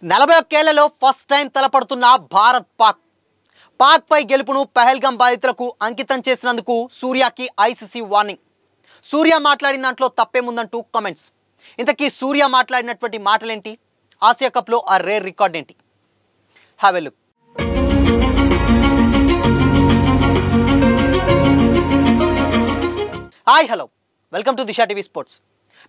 41 ఏళ్లలో first time తలపడుతున్న Bharat Pak పై గెలుపును పహల్గాం బాధితులకు అంకితం చేసినందుకు సూర్యకి ఐసీసీ వార్నింగ్. సూర్య మాట్లాడిన దాంట్లో తప్పేముందంటూ కామెంట్స్. ఇంతకీ సూర్య మాట్లాడినటువంటి మాటలేంటి? ఆసియా కప్ లో ఆ రేర్ రికార్డ్ ఏంటి? Have a look. Hi hello, welcome to Disha TV sports.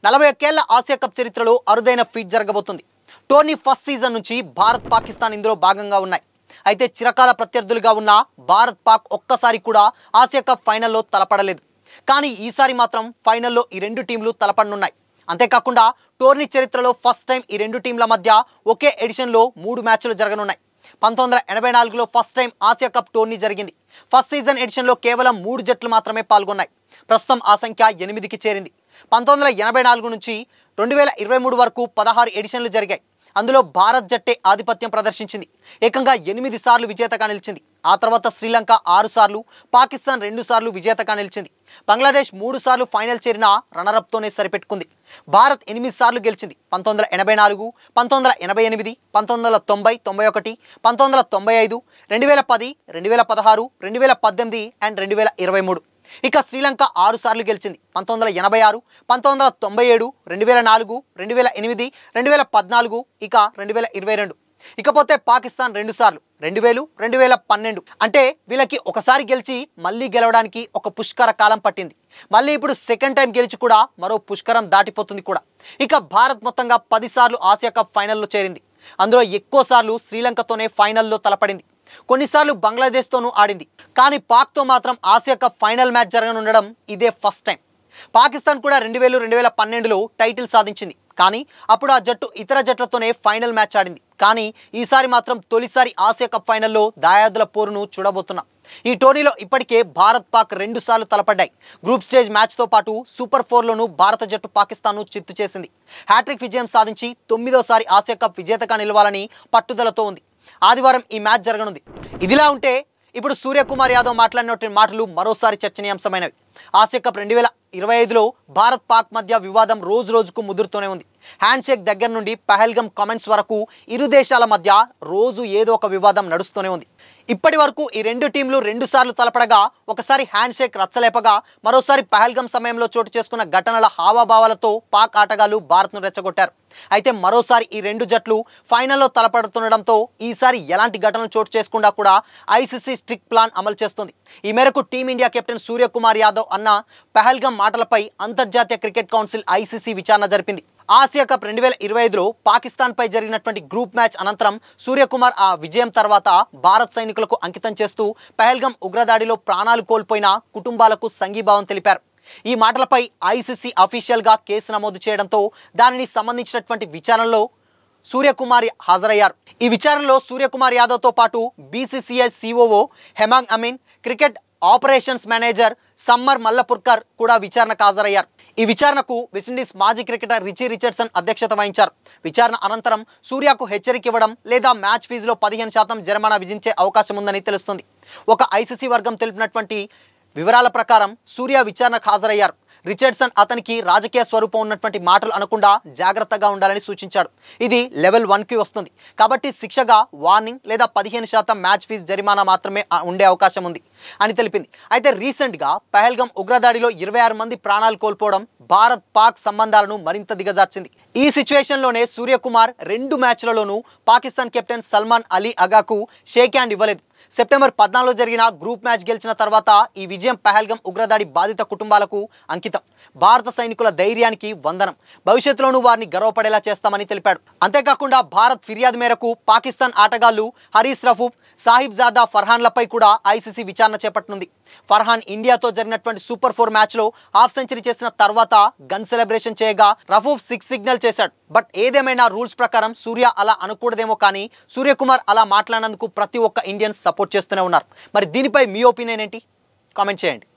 41 ఏళ్ల ఆసియా కప్ చరిత్రలో అరుదైన ఫీట్ జరగబోతుంది. టోర్నీ ఫస్ట్ సీజన్ నుంచి భారత్ పాకిస్తాన్ ఇందులో భాగంగా ఉన్నాయి. అయితే చిరకాల ప్రత్యర్థులుగా ఉన్న భారత్ పాక్ ఒక్కసారి కూడా ఆసియా కప్ ఫైనల్లో తలపడలేదు. కానీ ఈసారి మాత్రం ఫైనల్లో ఈ రెండు టీంలు తలపడనున్నాయి. అంతేకాకుండా టోర్నీ చరిత్రలో ఫస్ట్ టైం ఈ రెండు టీంల మధ్య ఒకే ఎడిషన్లో 3 మ్యాచ్లు జరగనున్నాయి. 1984లో first time Asia cup tourney జరిగింది. ఫస్ట్ సీజన్ ఎడిషన్లో కేవలం 3 జట్లు మాత్రమే పాల్గొన్నాయి. ప్రస్తుతం ఆ సంఖ్య 8కి చేరింది. 1984 నుంచి 2023 వరకు 16 ఎడిషన్లు జరిగాయి. అందులో భారత్ జట్టే ఆధిపత్యం ప్రదర్శించింది. ఏకంగా 8 సార్లు విజేతగా నిలిచింది. ఆ తర్వాత శ్రీలంక 6 సార్లు, పాకిస్తాన్ 2 సార్లు విజేతగా నిలిచింది. బంగ్లాదేశ్ 3 సార్లు ఫైనల్ చేరిన రన్నరప్తోనే సరిపెట్టుకుంది. భారత్ 8 సార్లు గెలిచింది. 1984, 1988, 1990, 91, 1995, 2010, 2016, 2018 అండ్ 2023. ఇక శ్రీలంక 6 సార్లు గెలిచింది. 1986, 1997, 2004, 2008, 2014, ఇక 2022. ఇకపోతే పాకిస్తాన్ 2 సార్లు 2000, 2012. అంటే వీళ్ళకి ఒకసారి గెలిచి మళ్ళీ గెలవడానికి ఒక పుష్కర కాలం పట్టింది. మళ్ళీ ఇప్పుడు సెకండ్ టైం గెలిచి కూడా మరో పుష్కరం దాటిపోతుంది కూడా. ఇక భారత్ మొత్తంగా 10 సార్లు ఆసియా కప్ ఫైనల్లో చేరింది. అందులో ఎక్కువ సార్లు శ్రీలంకతోనే ఫైనల్లో తలపడింది. కొన్నిసార్లు బంగ్లాదేశ్తోనూ ఆడింది. కానీ పాక్తో మాత్రం ఆసియా కప్ ఫైనల్ మ్యాచ్ జరగనుండడం ఇదే ఫస్ట్ టైం. పాకిస్తాన్ కూడా 2000, 2012లో టైటిల్ సాధించింది. కానీ అప్పుడు ఆ జట్టు ఇతర జట్లతోనే ఫైనల్ మ్యాచ్ ఆడింది. కానీ ఈసారి మాత్రం తొలిసారి ఆసియా కప్ ఫైనల్లో దాయాదుల పోరును చూడబోతున్నాం. ఈ టోర్నీలో ఇప్పటికే భారత్ పాక్ 2 సార్లు తలపడ్డాయి. గ్రూప్ స్టేజ్ మ్యాచ్తో పాటు సూపర్ 4లోనూ భారత జట్టు పాకిస్తాన్ను చిత్తు చేసింది. హ్యాట్రిక్ విజయం సాధించి 9వసారి ఆసియా కప్ విజేతగా నిలవాలని పట్టుదలతో ఉంది. ఆదివారం ఈ మ్యాచ్ జరగనుంది. ఇదిలా ఉంటే ఇప్పుడు సూర్యకుమార్ యాదవ్ మాట్లాడినటువంటి మాటలు మరోసారి చర్చనీయాంశమైనవి. ఆసియా కప్ 2025లో భారత్ పాక్ మధ్య వివాదం రోజు రోజుకు ముదురుతూనే ఉంది. హ్యాండ్ షేక్ దగ్గర నుండి పహల్గాం కామెంట్స్ వరకు ఇరు దేశాల మధ్య రోజు ఏదో ఒక వివాదం నడుస్తూనే ఉంది. ఇప్పటి వరకు ఈ రెండు టీంలు 2 సార్లు తలపడగా ఒకసారి హ్యాండ్ షేక్ రచ్చలేపగా మరోసారి పహల్గాం సమయంలో చోటు చేసుకున్న ఘటనల హావాభావాలతో పాక్ ఆటగాళ్లు భారత్ను రెచ్చగొట్టారు. అయితే మరోసారి ఈ రెండు జట్లు ఫైనల్లో తలపడుతుండడంతో ఈసారి ఎలాంటి ఘటనలు చోటు చేసుకుండా కూడా ఐసీసీ స్ట్రిక్ట్ ప్లాన్ అమలు చేస్తుంది. ఈ మేరకు టీమిండియా కెప్టెన్ సూర్యకుమార్ యాదవ్ అన్న పహల్గాం మాటలపై అంతర్జాతీయ క్రికెట్ కౌన్సిల్ ఐసీసీ విచారణ జరిపింది. ఆసియా కప్ 2025లో పాకిస్తాన్పై జరిగినటువంటి గ్రూప్ మ్యాచ్ అనంతరం సూర్యకుమార్ ఆ విజయం తర్వాత భారత్ సైనికులకు అంకితం చేస్తూ పహల్గాం ఉగ్రదాడిలో ప్రాణాలు కోల్పోయిన కుటుంబాలకు సంఘీభావం తెలిపారు. ఈ మాటలపై ఐసీసీ అఫీషియల్గా కేసు నమోదు చేయడంతో దానిని సంబంధించినటువంటి విచారణలో సూర్యకుమార్ హాజరయ్యారు. ఈ విచారణలో సూర్యకుమార్ యాదవ్తో పాటు BCCI COO Hemang Amin, cricket operations manager Summer Mallapurkar కూడా విచారణకు హాజరయ్యారు. ఈ విచారణకు వెస్టిండీస్ మాజీ క్రికెటర్ రిచీ రిచర్డ్సన్ అధ్యక్షత వహించారు. విచారణ అనంతరం సూర్యకు హెచ్చరిక ఇవ్వడం లేదా మ్యాచ్ ఫీజులో 15% జరిమానా విధించే అవకాశం ఉందని తెలుస్తుంది. ఒక ఐసీసీ వర్గం తెలిపినటువంటి వివరాల ప్రకారం సూర్య విచారణకు హాజరయ్యారు. రిచర్డ్సన్ అతనికి రాజకీయ స్వరూపం ఉన్నటువంటి మాటలు అనకుండా జాగ్రత్తగా ఉండాలని సూచించాడు. ఇది లెవెల్ 1కి వస్తుంది. కాబట్టి శిక్షగా వార్నింగ్ లేదా 15% మ్యాచ్ ఫీజు జరిమానా మాత్రమే ఉండే అవకాశం ఉంది అని తెలిపింది. అయితే రీసెంట్గా పహల్గాం ఉగ్రదాడిలో 26 మంది ప్రాణాలు కోల్పోవడం భారత్ పాక్ సంబంధాలను మరింత దిగజార్చింది. ఈ సిచ్యువేషన్లోనే సూర్యకుమార్ 2 మ్యాచ్లలోనూ పాకిస్తాన్ కెప్టెన్ సల్మాన్ అలీ అగాకు షేక్ హ్యాండ్ ఇవ్వలేదు. సెప్టెంబర్ 14లో జరిగిన గ్రూప్ మ్యాచ్ గెలిచిన తర్వాత ఈ విజయం పహల్గాం ఉగ్రదాడి బాధిత కుటుంబాలకు అంకితం. భారత సైనికుల ధైర్యానికి వందనం. భవిష్యత్తులోనూ వారిని గర్వపడేలా చేస్తామని తెలిపాడు. అంతేకాకుండా భారత్ ఫిర్యాదు మేరకు పాకిస్తాన్ ఆటగాళ్లు హరీస్ రఫూఫ్, సాహిబ్ జాదా ఫర్హాన్లపై కూడా ఐసీసీ విచారణ చేపట్టనుంది. ఫర్హాన్ ఇండియాతో జరిగినటువంటి సూపర్ 4 మ్యాచ్లో హాఫ్ సెంచరీ చేసిన తర్వాత గన్ సెలబ్రేషన్ చేయగా రఫూఫ్ 6 సిగ్నల్ చేశాడు. బట్ ఏదేమైనా రూల్స్ ప్రకారం సూర్య అలా అనకూడదేమో, కానీ సూర్యకుమార్ అలా మాట్లాడినందుకు ప్రతి ఒక్క ఇండియన్ సపోర్ట్ చేస్తూనే ఉన్నారు. మరి దీనిపై మీ ఒపీనియన్ ఏంటి? కామెంట్ చేయండి.